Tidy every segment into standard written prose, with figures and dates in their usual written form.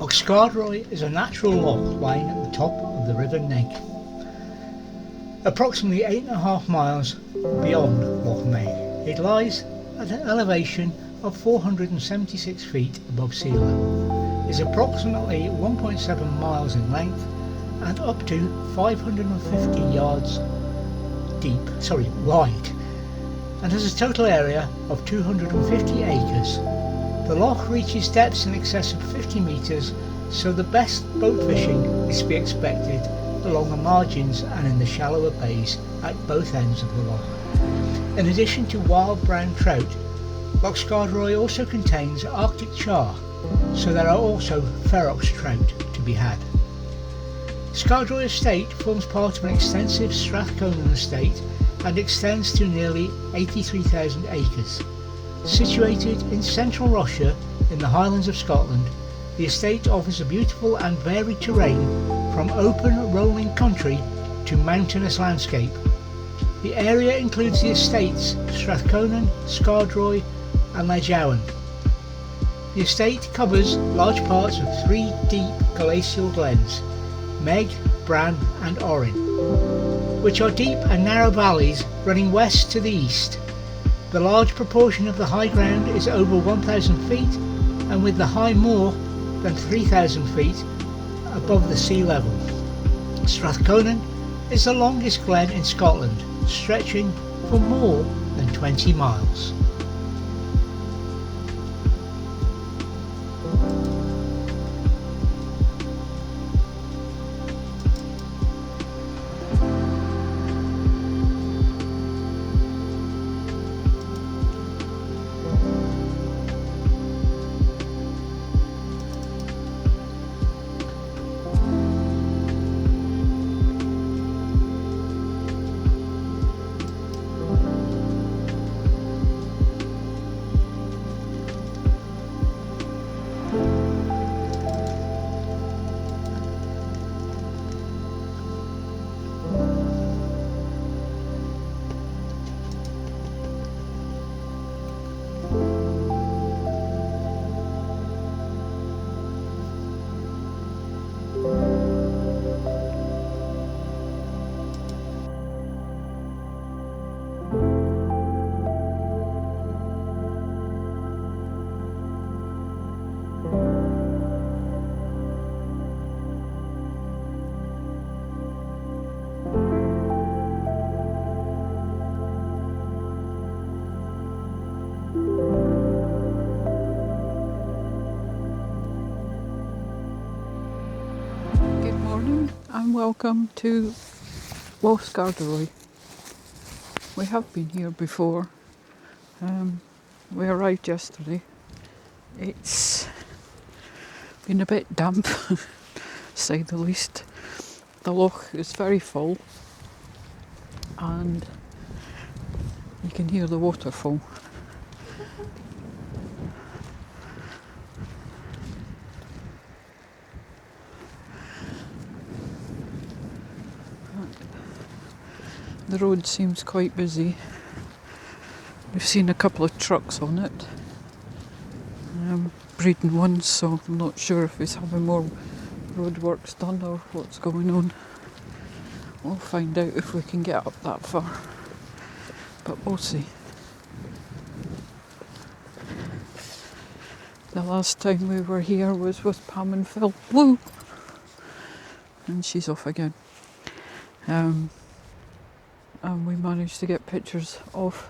Loch is a natural loch lying at the top of the River Neg, approximately 8.5 miles beyond Loch Meg. It lies at an elevation of 476 feet above sea level, is approximately 1.7 miles in length and up to 550 yards wide, and has a total area of 250 acres. The loch reaches depths in excess of 50 metres, so the best boat fishing is to be expected along the margins and in the shallower bays at both ends of the loch. In addition to wild brown trout, Loch Scardroy also contains Arctic char, so there are also ferox trout to be had. Scardroy Estate forms part of an extensive Strathconan estate and extends to nearly 83,000 acres. Situated in central Russia in the Highlands of Scotland, the estate offers a beautiful and varied terrain from open rolling country to mountainous landscape. The area includes the estates Strathconan, Scardroy and Legoland. The estate covers large parts of 3 deep glacial glens, Meg, Bran and Orrin, which are deep and narrow valleys running west to the east. The large proportion of the high ground is over 1,000 feet, and with the high more than 3,000 feet above the sea level. Strathconan is the longest glen in Scotland, stretching for more than 20 miles. And welcome to Loch Scardroy. We have been here before. We arrived yesterday. It's been a bit damp, to say the least. The loch is very full and you can hear the waterfall. The road seems quite busy. We've seen a couple of trucks on it, breeding ones, so I'm not sure if it's having more roadworks done or what's going on. We'll find out if we can get up that far, but we'll see. The last time we were here was with Pam and Phil. Woo! And she's off again. And we managed to get pictures of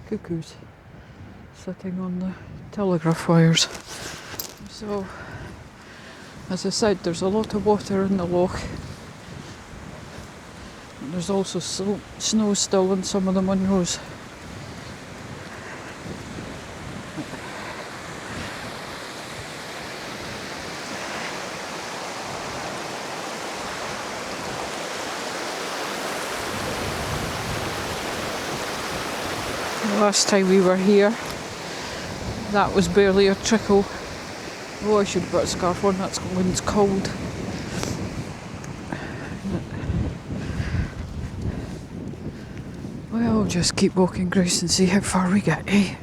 cuckoos sitting on the telegraph wires. So, as I said, there's a lot of water in the loch. And there's also snow still in some of the Munros. Last time we were here, that was barely a trickle. Oh, I should have brought a scarf on, that's when it's cold. Well, just keep walking, Grace, and see how far we get, eh?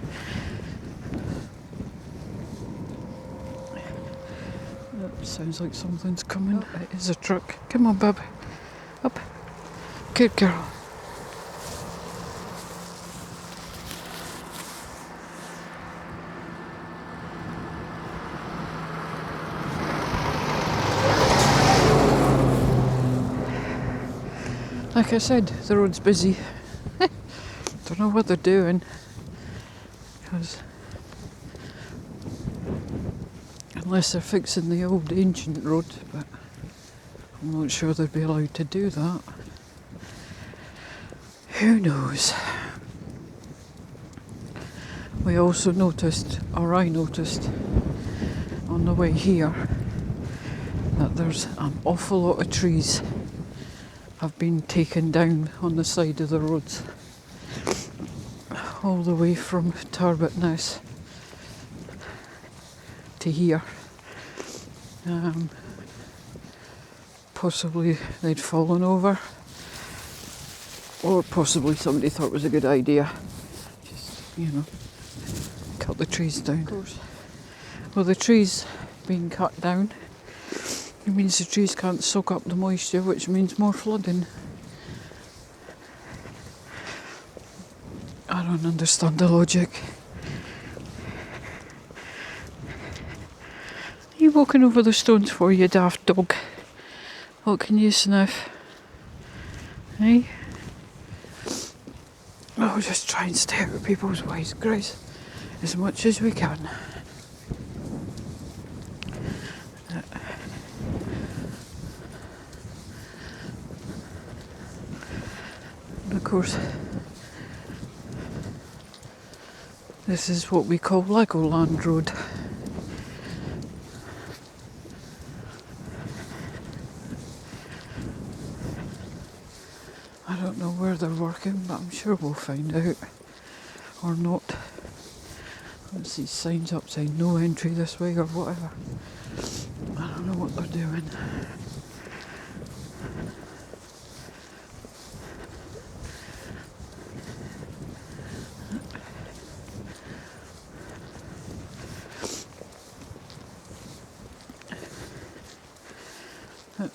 Sounds like something's coming. Oh, it is a truck. Come on, bub. Up. Good girl. Like I said, the road's busy. Don't know what they're doing, because unless they're fixing the old ancient road, but I'm not sure they'd be allowed to do that. Who knows? We also noticed, or I noticed, on the way here, that there's an awful lot of trees have been taken down on the side of the roads, all the way from Tarbotness to here. Possibly they'd fallen over, or possibly somebody thought it was a good idea, just, cut the trees down. Of course. Well, the trees being cut down, it means the trees can't soak up the moisture, which means more flooding. I don't understand the logic. Are you walking over the stones for, you daft dog? What can you sniff? Hey? Oh, just try and stay out of people's ways, Grace, as much as we can. And of course, this is what we call LEGOLAND Road. I don't know where they're working, but I'm sure we'll find out. Or not. Let's see signs up saying no entry this way or whatever. I don't know what they're doing.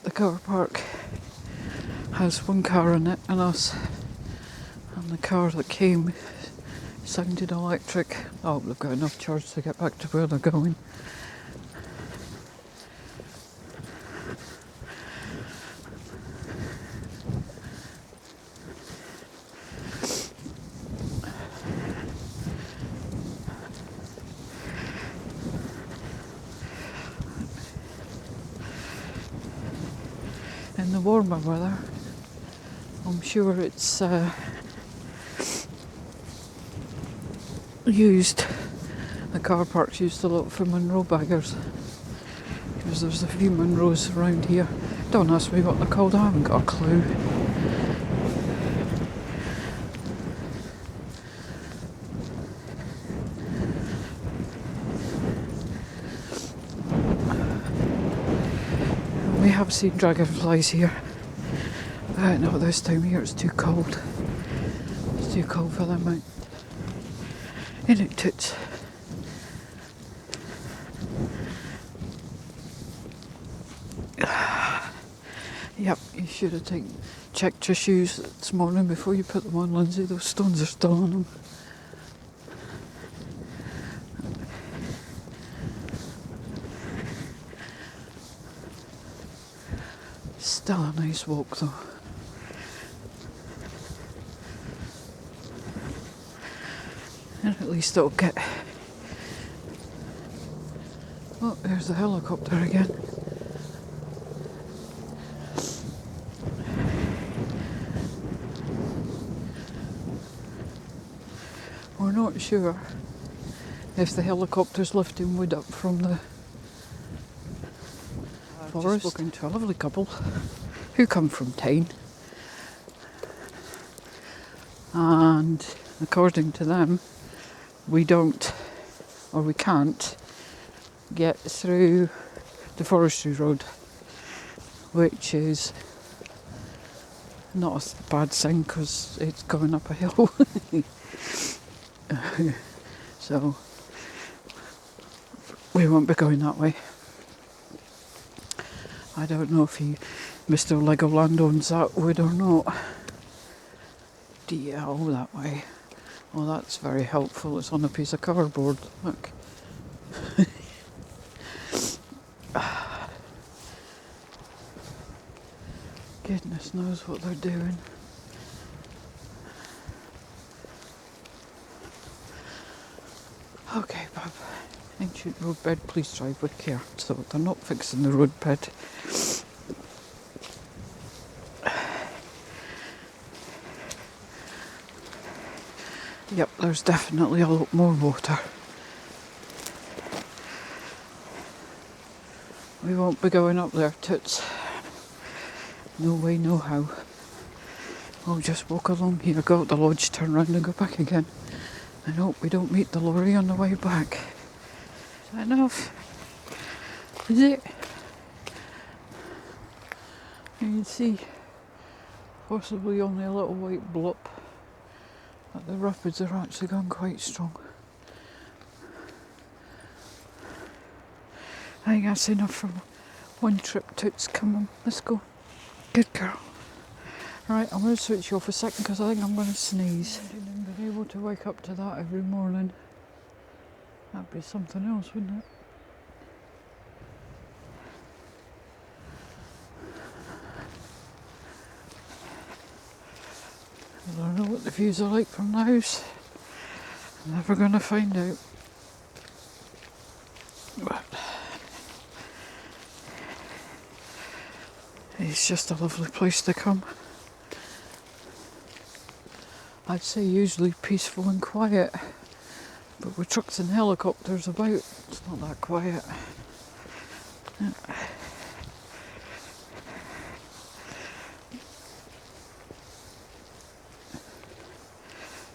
The car park has one car in it and us, and the car that came sounded electric. Oh, they've got enough charge to get back to where they're going. In the warmer weather, I'm sure it's used, the car park's used a lot for Monroe baggers, because there's a few Monroes around here. Don't ask me what they're called, I haven't got a clue. We have seen dragonflies here. No, this time of year it's too cold. It's too cold for them out. In it toots. Yep, you should have checked your shoes this morning before you put them on, Lindsay. Those stones are still on them. Still a nice walk though. And at least it'll get... Oh, there's the helicopter again. We're not sure if the helicopter's lifting wood up from the forest. Just spoken to a lovely couple who come from Tyne, and according to them, we don't, or we can't, get through the forestry road, which is not a bad thing because it's going up a hill. So we won't be going that way. I don't know if Mr. Legoland owns that wood or not. DL that way. Well, that's very helpful. It's on a piece of cardboard. Look. Goodness knows what they're doing. Okay, Bob. Ancient roadbed, please drive with care. So they're not fixing the roadbed. Yep, there's definitely a lot more water. We won't be going up there, toots. No way, no how. We'll just walk along here, go out the lodge, turn round and go back again. And hope we don't meet the lorry on the way back. Is that enough? Is it? You can see possibly only a little white blip, but the rapids are actually gone quite strong. I think that's enough for one trip, toots. Come on, let's go. Good girl. Right, I'm going to switch you off a second because I think I'm going to sneeze. Imagine being able to wake up to that every morning. That'd be something else, wouldn't it? I don't know what the views are like from the house. I'm never going to find out. But it's just a lovely place to come. I'd say usually peaceful and quiet, but with trucks and helicopters about, it's not that quiet.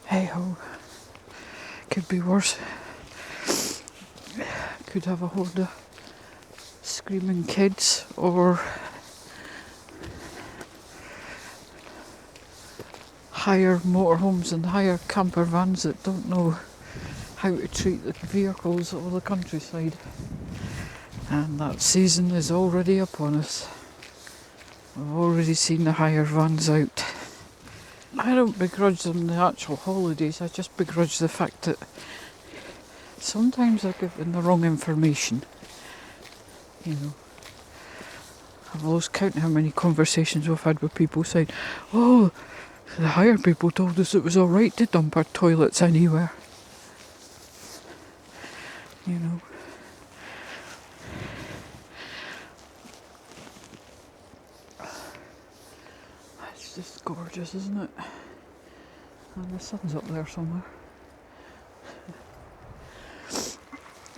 Hey ho, could be worse. Could have a horde of screaming kids or hire motorhomes and hire camper vans that don't know how to treat the vehicles or the countryside. And that season is already upon us. We've already seen the hire vans out. I don't begrudge them the actual holidays, I just begrudge the fact that sometimes they're given the wrong information. You know, I've lost count how many conversations we've had with people saying, oh, the hire people told us it was alright to dump our toilets anywhere. You know. It's just gorgeous, isn't it? And the sun's up there somewhere.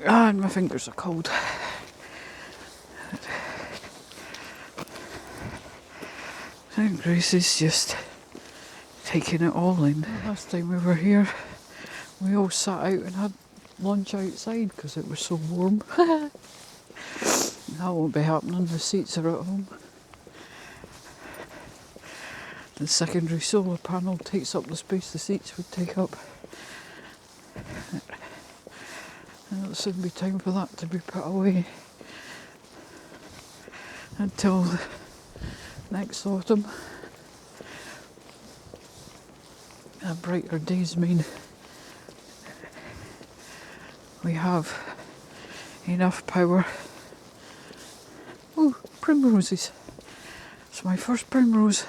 And my fingers are cold. And Grace is just taking it all in. Last time we were here, we all sat out and had lunch outside because it was so warm. That won't be happening, the seats are at home. The secondary solar panel takes up the space the seats would take up. And it'll soon be time for that to be put away. Until next autumn. And brighter days mean we have enough power. Oh, primroses. It's my first primrose.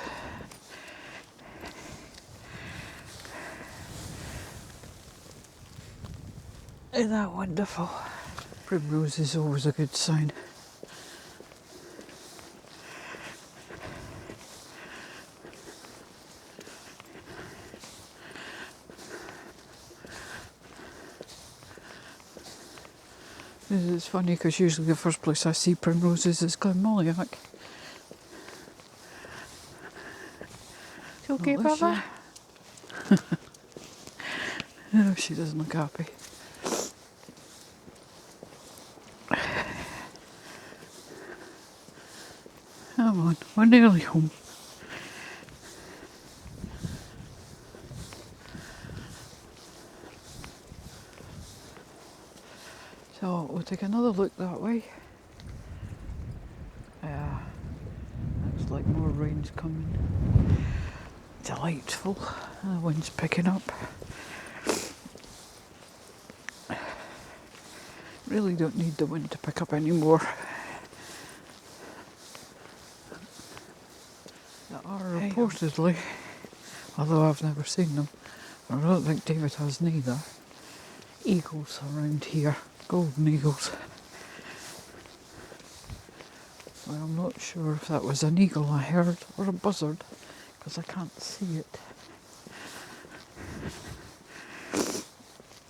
Isn't that wonderful? Primrose is always a good sign. It's funny because usually the first place I see primroses is Glenmolliac. You okay, Baba? No, she doesn't look happy. Come on, we're nearly home. So we'll take another look that way. Yeah. like more rain's coming. Delightful. The wind's picking up. Really don't need the wind to pick up anymore. There are reportedly, although I've never seen them, I don't think David has neither, eagles around here, golden eagles. Well, I'm not sure if that was an eagle I heard or a buzzard, because I can't see it.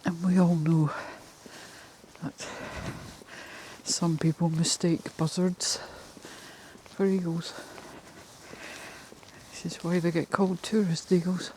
And we all know that some people mistake buzzards for eagles. This is why they get called tourist eagles.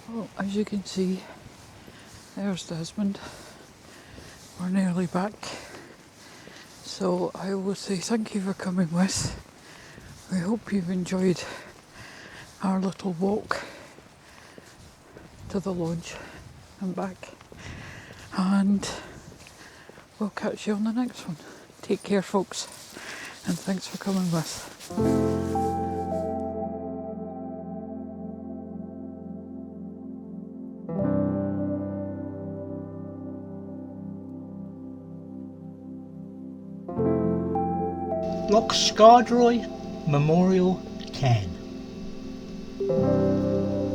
Well, as you can see, there's Desmond. We're nearly back. So I will say thank you for coming with. We hope you've enjoyed our little walk to the lodge and back. And we'll catch you on the next one. Take care, folks, and thanks for coming with. Loch Scardroy Memorial Cairn.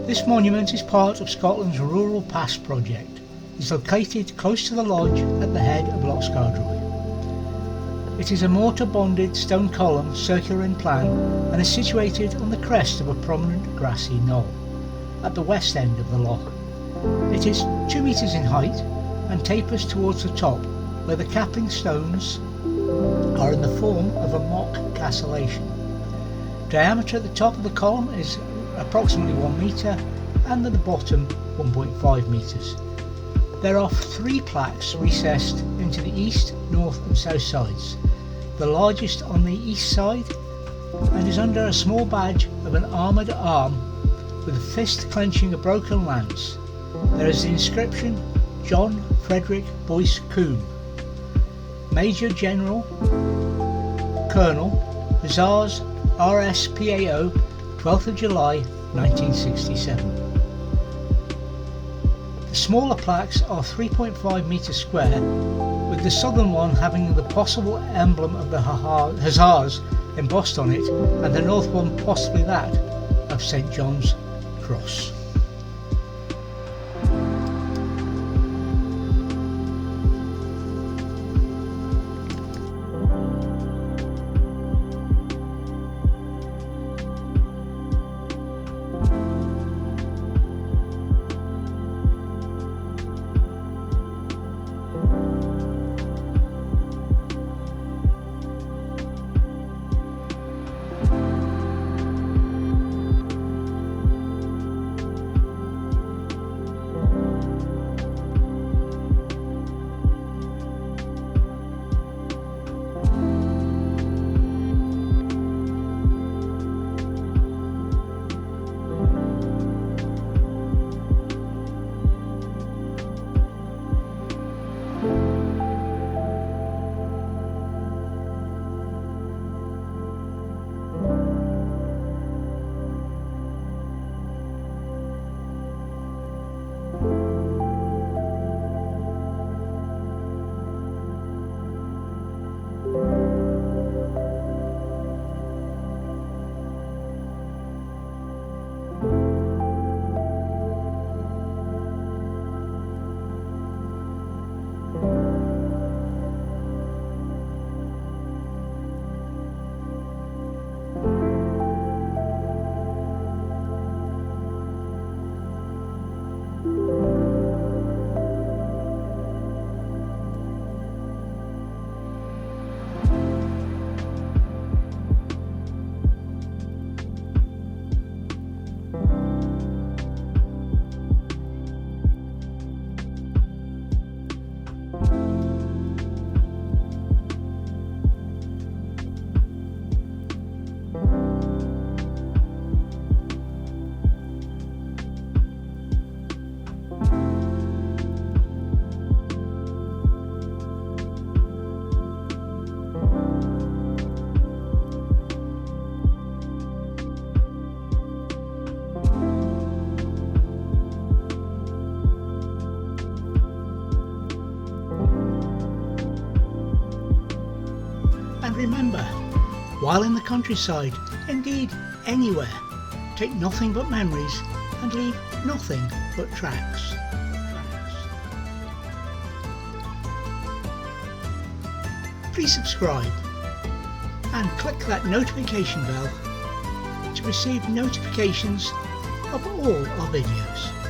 This monument is part of Scotland's Rural Pass project. It is located close to the lodge at the head of Loch Scardroy. It is a mortar-bonded stone column, circular in plan, and is situated on the crest of a prominent grassy knoll at the west end of the loch. It is 2 metres in height and tapers towards the top, where the capping stones are in the form of a mock castellation. Diameter at the top of the column is approximately 1 metre and at the bottom 1.5 metres. There are 3 plaques recessed into the east, north and south sides, the largest on the east side, and is under a small badge of an armoured arm with a fist clenching a broken lance. There is the inscription John Frederick Boyce Coombe, Major General, Colonel, Hussars, RSPAO, 12th of July 1967. The smaller plaques are 3.5 metres square, with the southern one having the possible emblem of the Hussars embossed on it, and the north one possibly that of St John's Cross. remember, while in the countryside, indeed anywhere, take nothing but memories and leave nothing but tracks. Please subscribe and click that notification bell to receive notifications of all our videos.